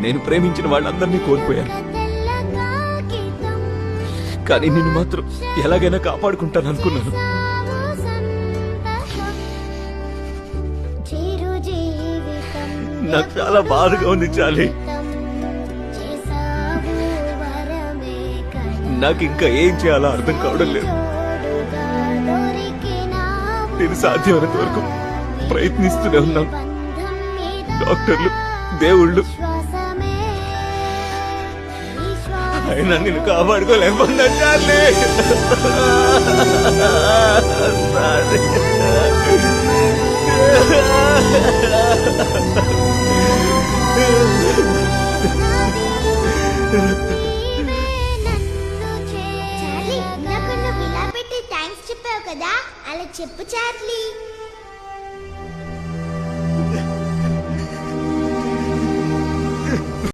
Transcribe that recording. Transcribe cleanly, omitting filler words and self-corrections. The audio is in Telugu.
నేను ప్రేమించిన వాళ్ళందరినీ కోల్పోయాను. కానీ నిన్ను మాత్రం ఎలాగైనా కాపాడుకుంటాను అనుకున్నాను. నాకు చాలా బాధగా ఉంది చాలి. నాకు ఇంకా ఏం చేయాలో అర్థం కావడం లేదు. నేను సాధ్యమైనంత వరకు ప్రయత్నిస్తూనే ఉన్నాను. డాక్టర్లు, దేవుళ్ళు అయినా నేను కాపాడుకోలేకపోతున్నా చాలే. చెప్పావు కదా, అలా చెప్పు చార్లీ.